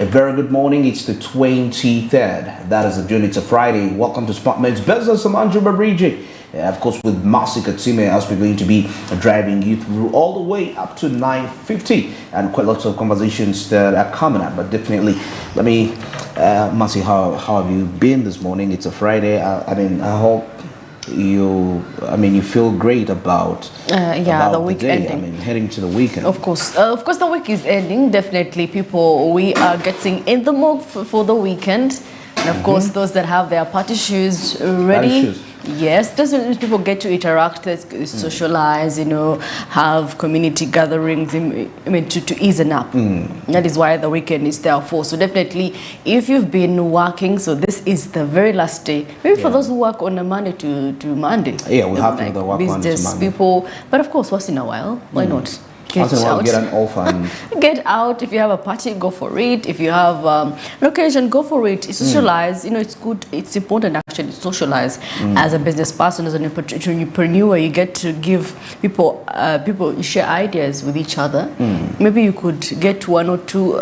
very good morning. It's the 23rd. That is the June. It's a Friday. Welcome to STARTIMES Business. I'm Andrew Babriji. Of course, with Masika Time, as we're going to be driving you through all the way up to 9:50, and quite lots of conversations that are coming up. But definitely, let me, Masi, how have you been this morning? It's a Friday. I hope you feel great about the week the day. ending. Heading to the weekend. Of course, the week is ending. Definitely, people, we are getting in the mood for the weekend, and of course, those that have their party shoes ready. Yes, those people get to interact, socialize, have community gatherings, to ease up. That is why the weekend is there for. So definitely, if you've been working, so this is the very last day. Maybe for those who work on a Monday to Monday. Yeah, we have to work Monday to Monday. People, but of course, once in a while, why not? Get out. Get an offer and get out. If you have a party, go for it. If you have an occasion, go for it. Socialize. It's good. It's important actually to socialize. As a business person, as an entrepreneur, you get to give people you share ideas with each other. Maybe you could get one or two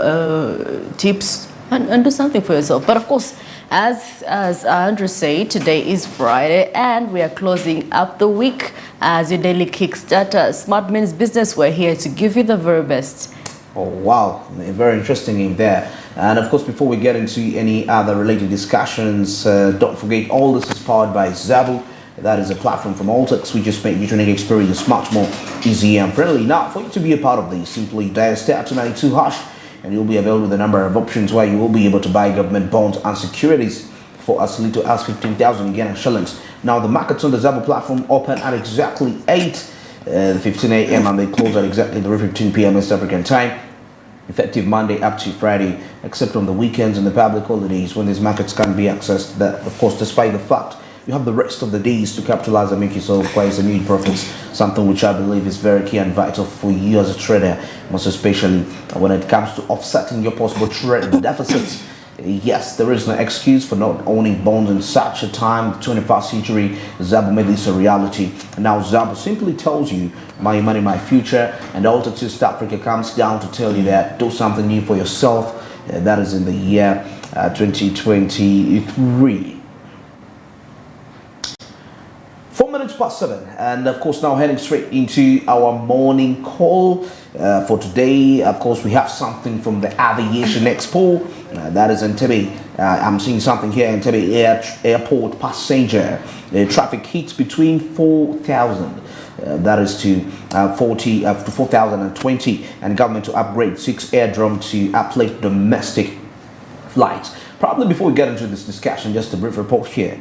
tips and do something for yourself. But of course, as Andrew said, today is Friday and we are closing up the week as your daily Kickstarter. Smart Men's Business, we're here to give you the very best. Oh wow, very interesting in there. And of course, before we get into any other related discussions, don't forget all this is powered by Zabu. That is a platform from Altex. We just make your training experience much more easy and friendly. Now, for you to be a part of this, simply dial *292# and you'll be available with a number of options where you will be able to buy government bonds and securities for as little as 15,000 Ghana shillings. Now, the markets on the Zabu platform open at exactly 8:15 a.m. and they close at exactly 3:15 p.m. West African time, effective Monday up to Friday, except on the weekends and the public holidays when these markets can be accessed. That, of course, despite the fact you have the rest of the days to capitalize and make yourself quite some new profits, something which I believe is very key and vital for you as a trader, most especially when it comes to offsetting your possible trade deficits. Yes, there is no excuse for not owning bonds in such a time. The 21st century, Zabu made this a reality. Now Zabu simply tells you, my money, my future, and Altex East Africa comes down to tell you that do something new for yourself. That is in the year 2023. 4 minutes past 7, and of course now heading straight into our morning call for today. Of course, we have something from the Aviation Expo. That is in Entebbe. I'm seeing something here in Entebbe Airport passenger. Traffic hits between 4,000. That is to 4,020, and government to upgrade 6 aerodrome to uplift domestic flights. Probably before we get into this discussion, just a brief report here.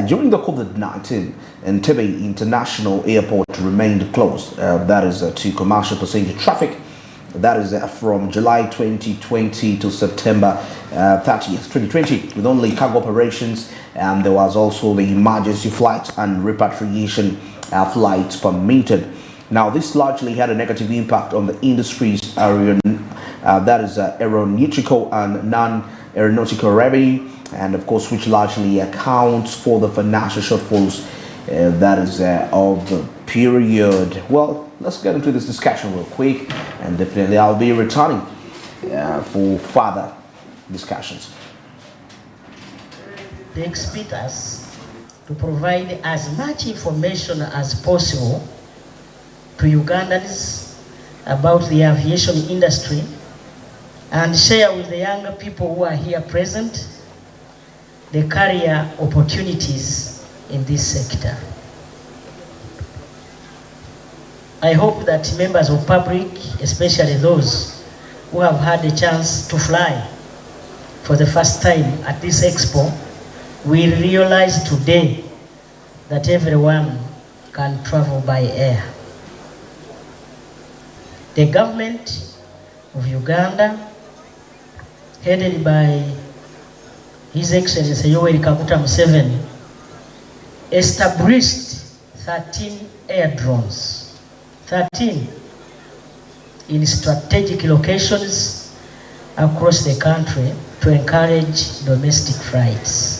During the COVID-19, Entebbe International Airport remained closed. That is to commercial passenger traffic. That is from July 2020 to September 30th, 2020, with only cargo operations. And there was also the emergency flights and repatriation flights permitted. Now, this largely had a negative impact on the industry's aeronautical and non-aeronautical revenue, and of course, which largely accounts for the financial shortfalls that is of the period. Well, let's get into this discussion real quick, and definitely I'll be returning for further discussions. They expect us to provide as much information as possible to Ugandans about the aviation industry and share with the younger people who are here present the career opportunities in this sector. I hope that members of public, especially those who have had a chance to fly for the first time at this expo, will realize today that everyone can travel by air. The government of Uganda, headed by His Excellency Yoweri Kaguta Museveni, established 13 airdromes, 13 in strategic locations across the country to encourage domestic flights.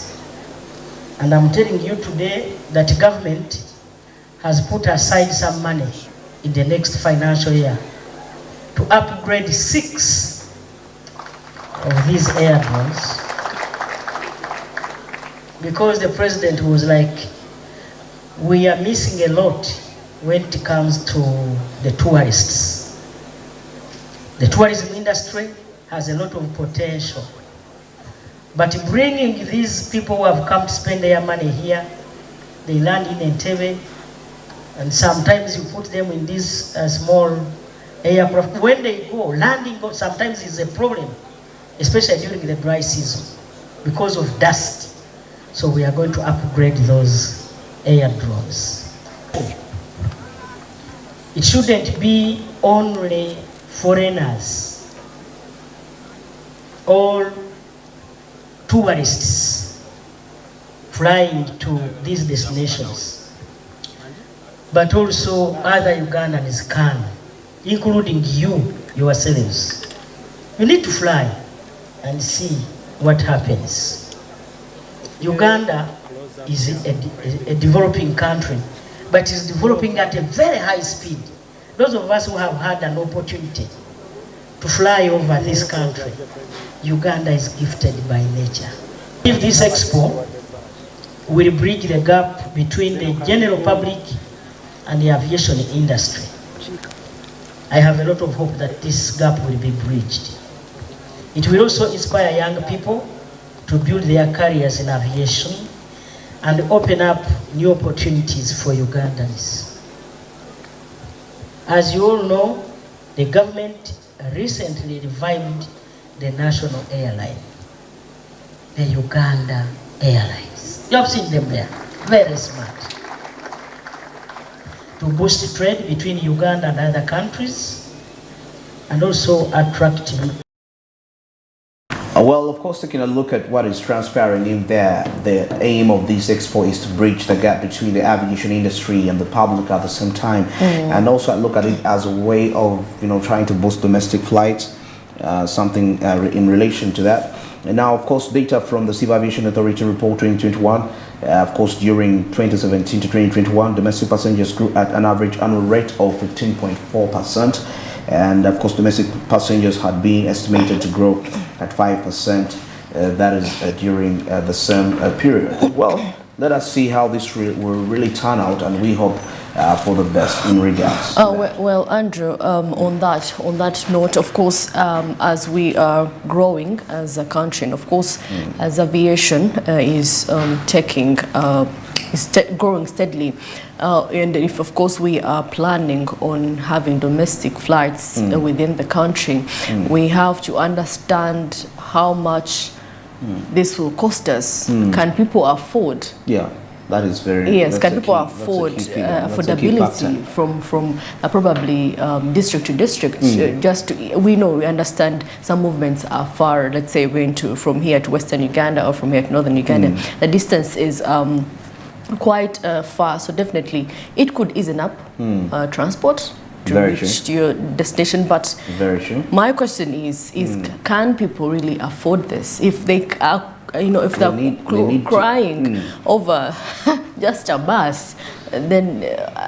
And I'm telling you today that the government has put aside some money in the next financial year to upgrade 6 of these air drones, because the president was like, we are missing a lot when it comes to the tourists. The tourism industry has a lot of potential, but bringing these people who have come to spend their money here, they land in Entebbe, and sometimes you put them in this small aircraft. When they go, landing sometimes is a problem, especially during the dry season, because of dust. So we are going to upgrade those air drones. It shouldn't be only foreigners, all tourists flying to these destinations, but also other Ugandans can, including you yourselves. You need to fly and see what happens. Uganda is a developing country, but is developing at a very high speed. Those of us who have had an opportunity to fly over this country, Uganda is gifted by nature. If this expo will bridge the gap between the general public and the aviation industry, I have a lot of hope that this gap will be bridged. It will also inspire young people to build their careers in aviation and open up new opportunities for Ugandans. As you all know, the government recently revived the national airline, the Uganda Airlines. You have seen them there, very smart. To boost trade between Uganda and other countries, and also attract. Well, of course, taking a look at what is transpiring in there, the aim of this expo is to bridge the gap between the aviation industry and the public at the same time, and also I look at it as a way of, trying to boost domestic flights, something in relation to that. And now, of course, data from the Civil Aviation Authority report 2021, of course, during 2017 to 2021, domestic passengers grew at an average annual rate of 15.4%. And of course, domestic passengers had been estimated to grow at 5%. That is during the same period. Well, let us see how this will really turn out, and we hope for the best in regards. Well, Andrew, on that note, of course, as we are growing as a country, and of course, as aviation is growing steadily, and if of course we are planning on having domestic flights within the country, we have to understand how much this will cost us. Can people afford? Yeah, that is very. Yes, can people afford affordability from probably district to district? We understand some movements are far. Let's say going from here to Western Uganda or from here to Northern Uganda. The distance is quite far, so definitely it could ease up transport to reach your destination. But my question is can people really afford this if they are, if they're crying over just a bus? Then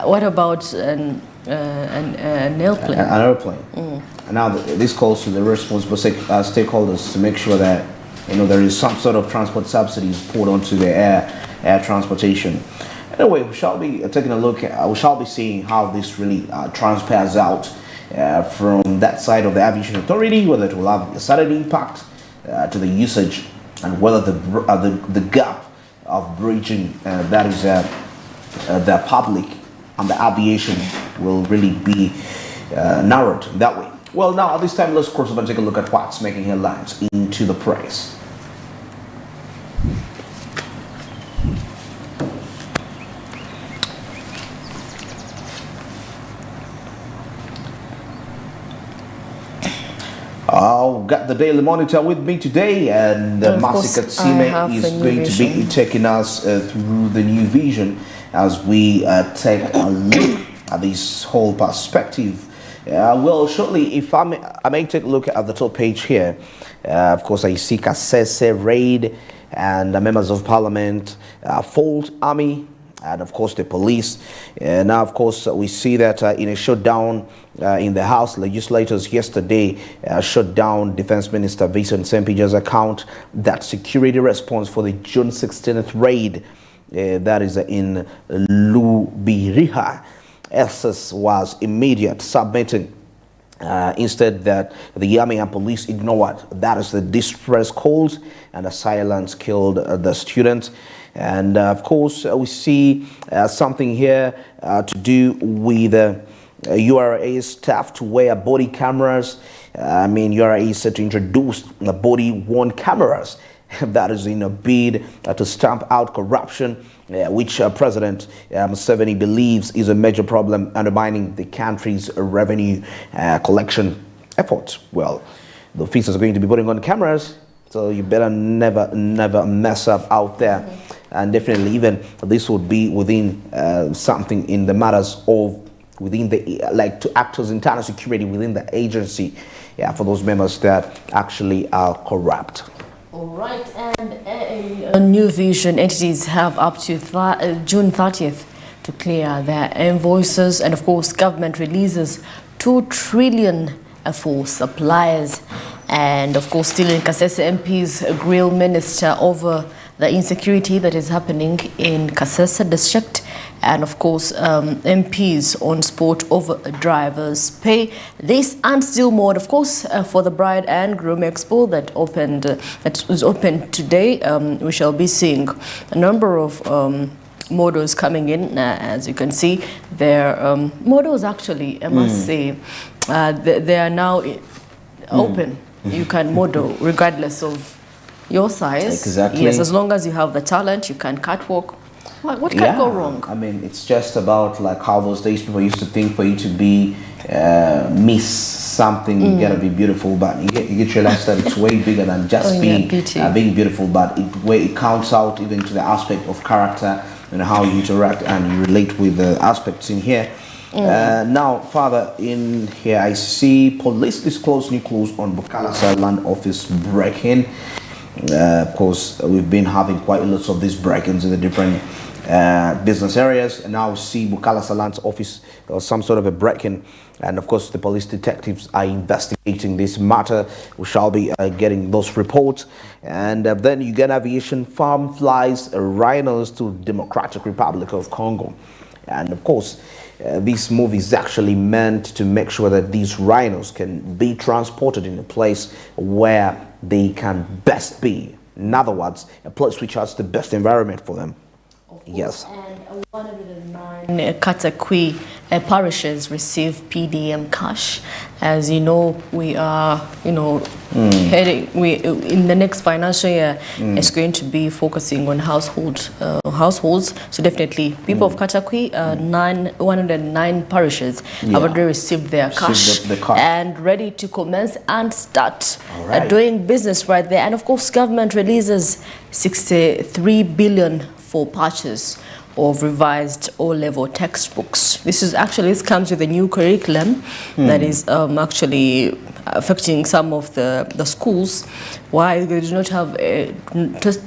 what about an airplane? An airplane. And now this calls to the responsible stakeholders to make sure that there is some sort of transport subsidies poured onto the air transportation. Anyway, we shall be taking a look at, we shall be seeing how this really transpires out from that side of the Aviation Authority, whether it will have a sudden impact to the usage, and whether the gap of bridging that is the public and the aviation will really be narrowed that way. Well, now at this time, let's cross over and take a look at what's making headlines into the press. I've got the Daily Monitor with me today, and Masika Tsime is going to be taking us through the new vision as we take a look at this whole perspective. Well, shortly, if I may take a look at the top page here. Of course, I see Kasese raid and members of parliament, Fold Army and of course the police. Now, of course, we see that in a shutdown in the House, legislators yesterday shut down Defense Minister Vincent Sempija's account that security response for the June 16th raid that is in Lubiriha. SS was immediate, submitting instead that the army and police ignored. That is the distress calls, and the silence killed the students. And of course, we see something here to do with URA staff to wear body cameras. URA is set to introduce the body-worn cameras. That is in a bid to stamp out corruption, which President Museveni believes is a major problem undermining the country's revenue collection efforts. Well, the officers are going to be putting on cameras, so you better never mess up out there. And definitely, even this would be within something in the matters of within the to act as internal security within the agency, for those members that actually are corrupt. All right, and New Vision entities have up to June 30th to clear their invoices, and of course, government releases 2 trillion for suppliers, and of course, still in Kasese, MPs grill minister over the insecurity that is happening in Kasese district, and of course MPs on sport over drivers pay. This and still more, of course, for the Bride and Groom Expo that was opened today. We shall be seeing a number of models coming in. As you can see, their models actually, I must say, they are now open. You can model regardless of your size. Exactly. Yes, as long as you have the talent, you can catwalk. What can go wrong? It's just about like how those days people used to think for you to be miss something, you gotta be beautiful, but you get to realize that it's way bigger than just being beautiful, but it counts out even to the aspect of character and how you interact and you relate with the aspects in here. Now, further in here, I see police disclose new clues on Bukalasa land office break-in. Of course, we've been having quite lots of these break-ins in the different business areas, and now we see Bukalasa land's office or some sort of a break-in, and of course the police detectives are investigating this matter. We shall be getting those reports. And then you get aviation farm flies rhinos to Democratic Republic of Congo, and of course this move is actually meant to make sure that these rhinos can be transported in a place where they can best be. In other words, a place which has the best environment for them. Yes. And 109 Katakwi parishes receive PDM cash. As you know, we are, heading. In the next financial year, it's going to be focusing on households. So definitely, people of Katakwi, 109 parishes have already received their cash and ready to commence and start doing business right there. And of course, government releases 63 billion for purchase of revised O-level textbooks. This comes with a new curriculum that is actually affecting some of the schools. Why they do not have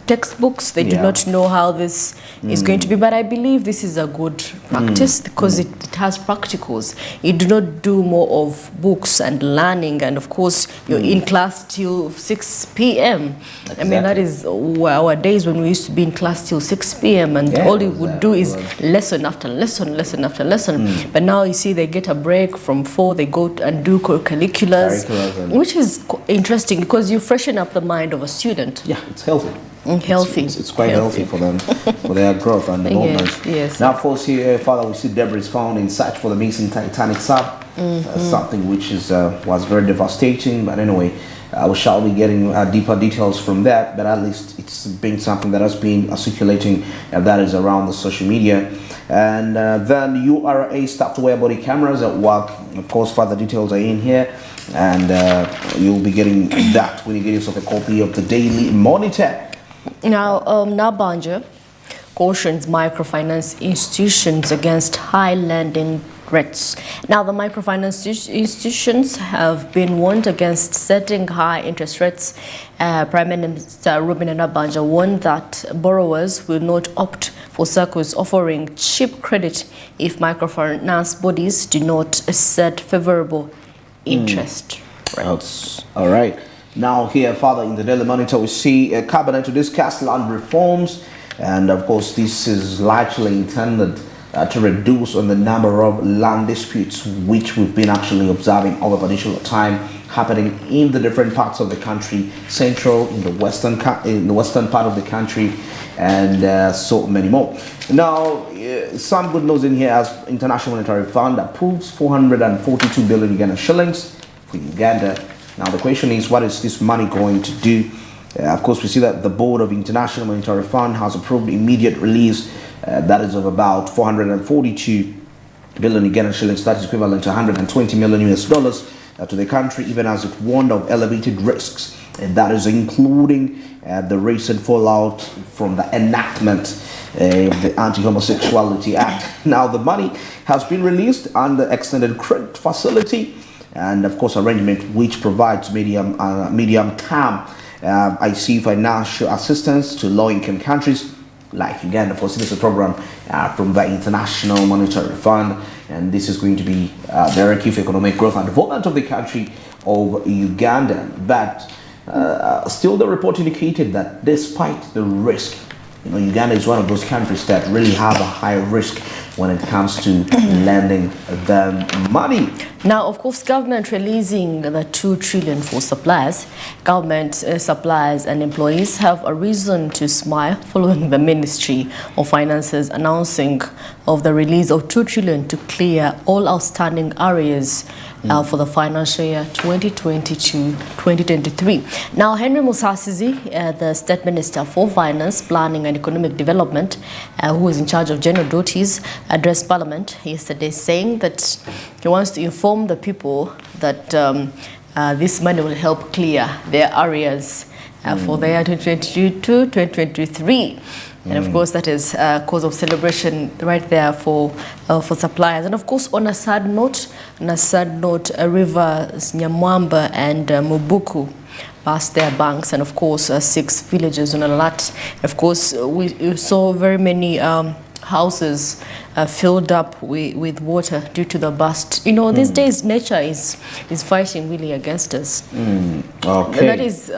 textbooks, they do not know how this is going to be. But I believe this is a good practice because it has practicals. You do not do more of books and learning, and of course you're in class till 6 p.m. Exactly. I mean, that is our days when we used to be in class till 6 p.m. and all you would do is lesson after lesson, lesson after lesson. But now you see they get a break from 4, they go and do curriculars, which is interesting because you freshen up the mind of a student. Yeah, it's healthy. It's quite healthy for them, for their growth and development. Yes. Now, of course, here, Father, we see debris found in search for the missing Titanic sub. Something which was very devastating. But anyway, we shall be getting deeper details from that. But at least it's been something that has been circulating that is around the social media. And then URA start to wear body cameras at work. Of course, further details are in here. And you'll be getting that when you get yourself a copy of the Daily Monitor. Now, Nabanja cautions microfinance institutions against high lending rates. Now, the microfinance institutions have been warned against setting high interest rates. Prime Minister Reuben Nabbanja warned that borrowers will not opt for circles offering cheap credit if microfinance bodies do not set favorable interest rates. All right. Now here, further in the Daily Monitor, we see a cabinet to discuss land reforms, and of course this is largely intended to reduce on the number of land disputes which we've been actually observing over particular time happening in the different parts of the country, central, in the western part of the country, and so many more. Now, some good news in here as International Monetary Fund approves 442 billion Uganda shillings for Uganda. Now the question is, what is this money going to do? Of course, we see that the board of International Monetary Fund has approved immediate release that is of about 442 billion Ugandan shillings, that is equivalent to 120 million US dollars to the country, even as it warned of elevated risks, and that is including the recent fallout from the enactment of the Anti-Homosexuality Act. Now the money has been released under extended credit facility and of course arrangement which provides medium-term IC financial assistance to low-income countries like Uganda. Of course, this is a program from the International Monetary Fund, and this is going to be very key for economic growth and development of the country of Uganda. But still, the report indicated that despite the risk, Uganda is one of those countries that really have a high risk when it comes to lending them money. Now, of course, government releasing the 2 trillion for suppliers. Government suppliers and employees have a reason to smile following the Ministry of Finances announcing of the release of 2 trillion to clear all outstanding arrears for the financial year 2022-2023. Now, Henry Musasizi, the State Minister for Finance, Planning and Economic Development, who is in charge of general duties, addressed Parliament yesterday saying that he wants to inform the people that this money will help clear their arrears for the year 2022-2023. And of course, that is a cause of celebration right there for suppliers. And of course, on a sad note, rivers Nyamwamba and Mubuku past their banks, and of course, 6 villages on alert. Of course, we saw very many houses filled up with water due to the burst. These days nature is fighting really against us. Okay. That is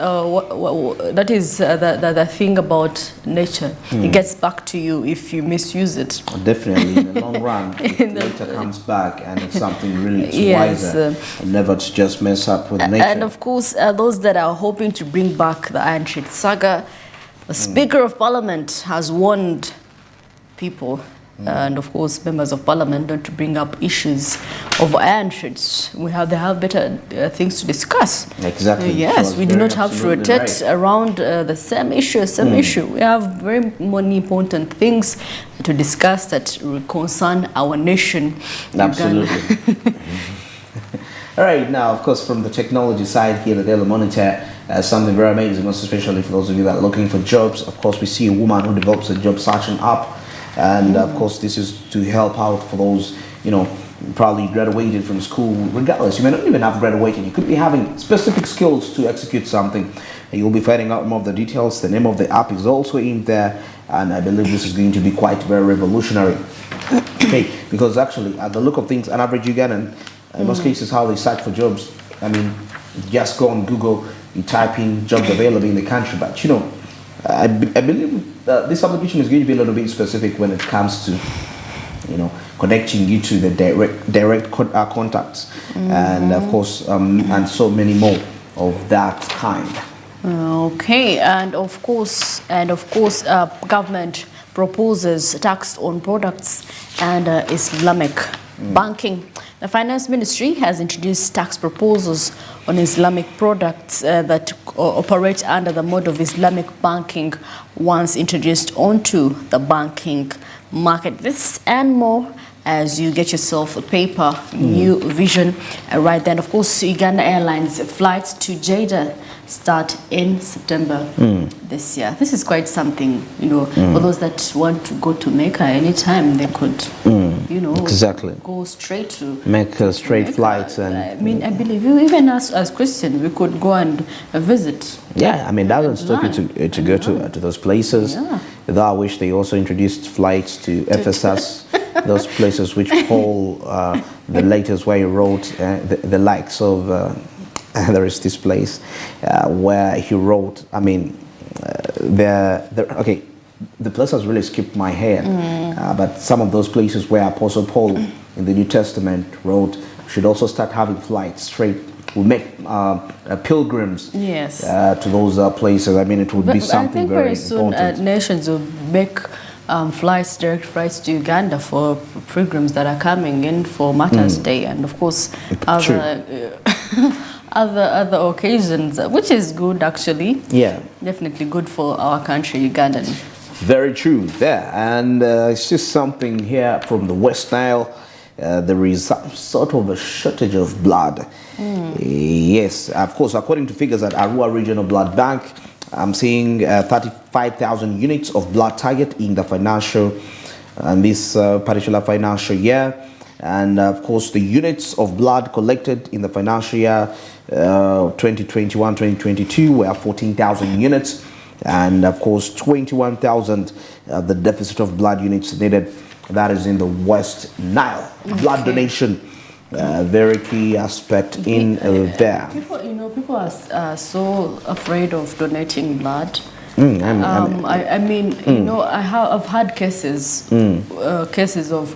the thing about nature. It gets back to you if you misuse it. Definitely, in the long run, it later comes back, and it's something really wiser, and never to just mess up with nature. And of course, those that are hoping to bring back the Iron Sheet saga, the Speaker of Parliament has warned people and of course members of Parliament not to bring up issues of iron sheets. They have better things to discuss. Exactly. Yes, we do not have to rotate around the same issue. We have very many important things to discuss that will concern our nation. Absolutely. All right, now of course from the technology side here, the Daily Monitor, something very amazing, most especially for those of you that are looking for jobs. Of course, we see a woman who develops a job searching app. And of course, this is to help out for those, probably graduated from school. Regardless, you may not even have graduated. You could be having specific skills to execute something. You'll be finding out more of the details. The name of the app is also in there. And I believe this is going to be quite very revolutionary. Okay, because actually, at the look of things, an average Ugandan, in most cases, how they search for jobs, I mean, just go on Google, you type in jobs available in the country. But, I believe this application is going to be a little bit specific when it comes to, connecting you to the direct contacts, and of course, and so many more of that kind. Okay, and of course, government proposes tax on products and Islamic banking. The Finance Ministry has introduced tax proposals on Islamic products that operate under the mode of Islamic banking once introduced onto the banking market. This and more as you get yourself a paper, new vision. Right then, of course, Uganda Airlines flights to Jeddah start in September this year. This is quite something, for those that want to go to Mecca anytime, they could, exactly go straight to make a straight Mecca. flights. And I mean, I believe even us as Christians, we could go and visit. yeah, I mean, that doesn't stop you to go to those places. Yeah. Though I wish they also introduced flights to Ephesus, those places which Paul, the latest where he wrote the likes of, there is this place where he wrote, I mean, okay, the place has really skipped my head, but some of those places where Apostle Paul in the New Testament wrote should also start having flights straight. Will make pilgrims Yes. to those places. I mean, it would be something I think very very soon important. nations will make direct flights to Uganda for pilgrims that are coming in for Martyrs' Day, and of course other occasions, which is good actually. Yeah, Definitely good for our country, Uganda. very true there. And it's just something here from the West Nile. There is some sort of a shortage of blood. Yes, of course, according to figures at Arua Regional Blood Bank, I'm seeing 35,000 units of blood target in the this particular financial year. And of course, the units of blood collected in the financial year 2021-2022 were 14,000 units. And of course, 21,000 the deficit of blood units needed. That is in the West Nile. Blood donation, very key aspect in there. People are so afraid of donating blood. I mean, I've had cases, cases of,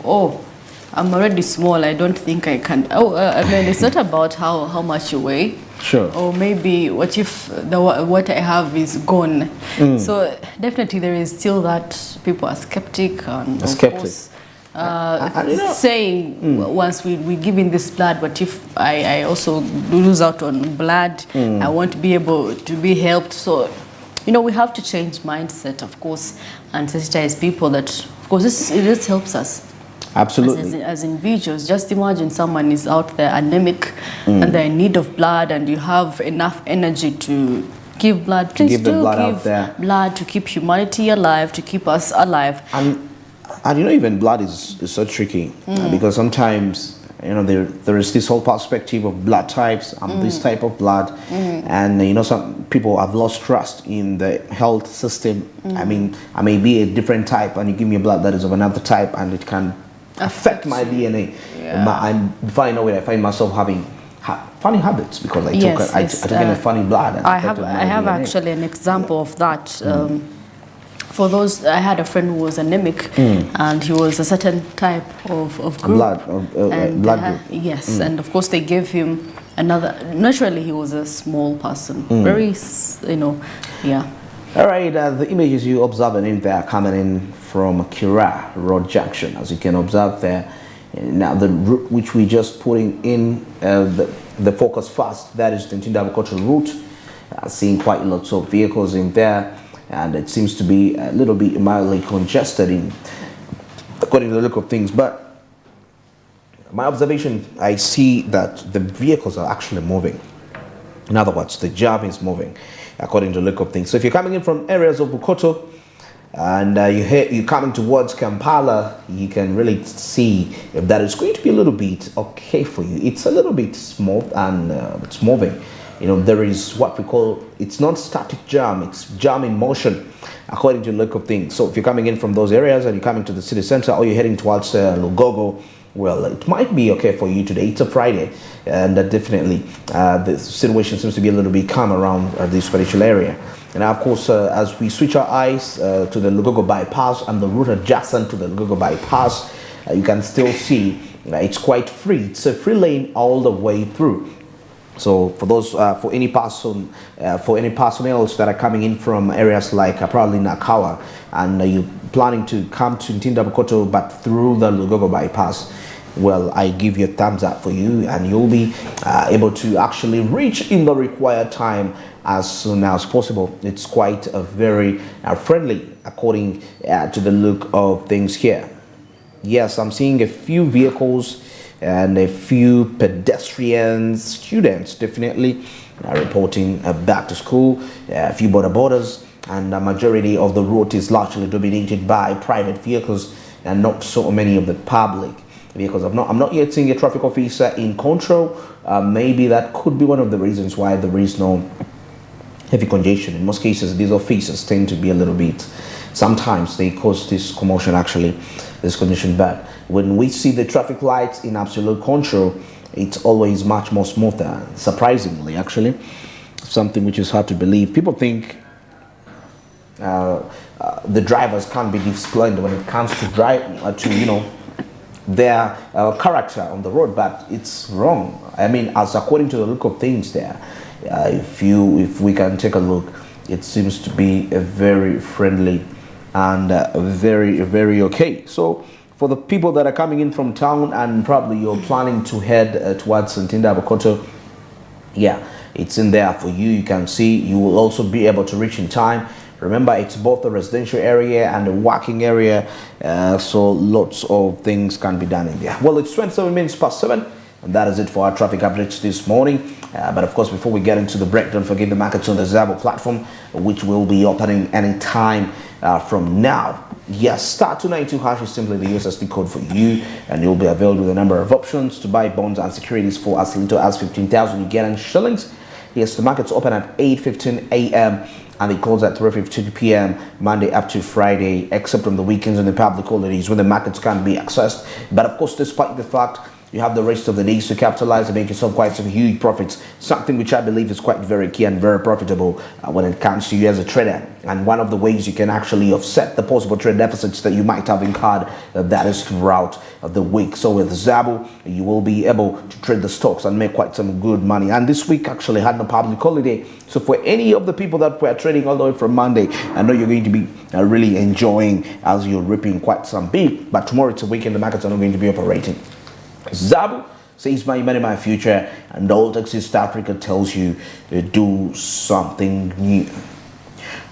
I'm already small, I don't think I can. I mean, it's not about how much you weigh. Sure. Or maybe what if what I have is gone. So definitely there is still that people are skeptic and of course saying once we give in this blood, what if I also lose out on blood? I won't be able to be helped. So we have to change mindset, of course, and sensitize people that, of course, this helps us. Absolutely. As individuals, just imagine someone is out there anemic and they're in need of blood, and you have enough energy to give blood. Please give the do blood give out there. blood to keep humanity alive, to keep us alive. And even blood is so tricky because sometimes there is this whole perspective of blood types. I'm this type of blood, and some people have lost trust in the health system. I mean, I may be a different type, and you give me a blood that is of another type, and it can affect my DNA. Before I know it, I find myself having funny habits because I took a funny blood. And I have actually an example of that. For those, I had a friend who was anemic, and he was a certain type of group. Blood group. Yes, and of course they gave him another. Naturally, he was a small person, very, yeah. All right, the images you observe in there are coming in from Kira Road Junction, as you can observe there. Now, the route which we just putting in the focus first, that is the Ntindabukota route. Seeing quite lots of vehicles in there, and it seems to be a little bit mildly congested according to the look of things. But my observation, I see that the vehicles are actually moving. In other words, the jam is moving according to the look of things. So if you're coming in from areas of Bukoto and you're coming towards Kampala, you can really see if that is going to be a little bit okay for you. It's a little bit smooth and it's moving. There is what we call, it's not static jam, it's jam in motion according to the look of things. So if you're coming in from those areas and you're coming to the city center, or you're heading towards Lugogo, well, it might be okay for you today. It's a Friday, and definitely the situation seems to be a little bit calm around this particular area. And of course, as we switch our eyes to the Lugogo bypass and the route adjacent to the Lugogo bypass, you can still see it's quite free. It's a free lane all the way through. So for those, for any personnel that are coming in from areas like probably Nakawa, and you're planning to come to Ntindabukota but through the Lugogo bypass, well, I give you a thumbs up for you, and you'll be able to actually reach in the required time as soon as possible. It's quite a very friendly according to the look of things here. yes, I'm seeing a few vehicles and a few pedestrians, students definitely reporting back to school, a few border borders, and the majority of the route is largely dominated by private vehicles and not so many of the public vehicles. I'm not yet seeing a traffic officer in control. Maybe that could be one of the reasons why there is no heavy congestion. In most cases, these officers tend to be a little bit, sometimes they cause this commotion, actually, this condition. But when we see the traffic lights in absolute control, it's always much more smoother, surprisingly, actually. Something which is hard to believe. People think the drivers can't be disciplined when it comes to their character on the road, but it's wrong. I mean, as according to the look of things there, if we can take a look, it seems to be a very friendly and very okay. So for the people that are coming in from town and probably you're planning to head towards Ntinda Bokoto, yeah, it's in there for you. You can see you will also be able to reach in time. Remember, it's both a residential area and a working area, so lots of things can be done in there. Well, it's 27 minutes past 7, and that is it for our traffic updates this morning. But of course, before we get into the break, don't forget the markets on the Zabo platform, which will be opening any time from now. Yes, *292# is simply the USSD code for you, and you'll be availed with a number of options to buy bonds and securities for as little as 15,000 you get in shillings. Yes, the markets open at 8:15 a.m. and they close at 3:15 p.m. Monday up to Friday, except on the weekends and the public holidays when the markets can't be accessed. But of course, despite the fact you have the rest of the days to capitalize and make yourself quite some huge profits, something which I believe is quite very key and very profitable when it comes to you as a trader. And one of the ways you can actually offset the possible trade deficits that you might have incurred, that is throughout the week. So with Zabo, you will be able to trade the stocks and make quite some good money. And this week actually had no public holiday. So for any of the people that were trading all the way from Monday, I know you're going to be really enjoying as you're ripping quite some big. But tomorrow it's a weekend, the markets are not going to be operating. Zabu says my money, my future, and all East Africa tells you to do something new.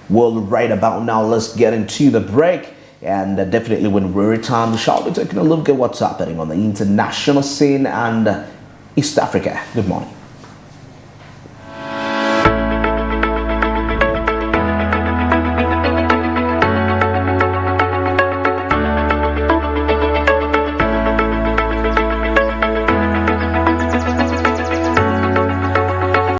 Well, right about now, let's get into the break. And definitely when we return, we shall be taking a look at what's happening on the international scene and East Africa. Good morning.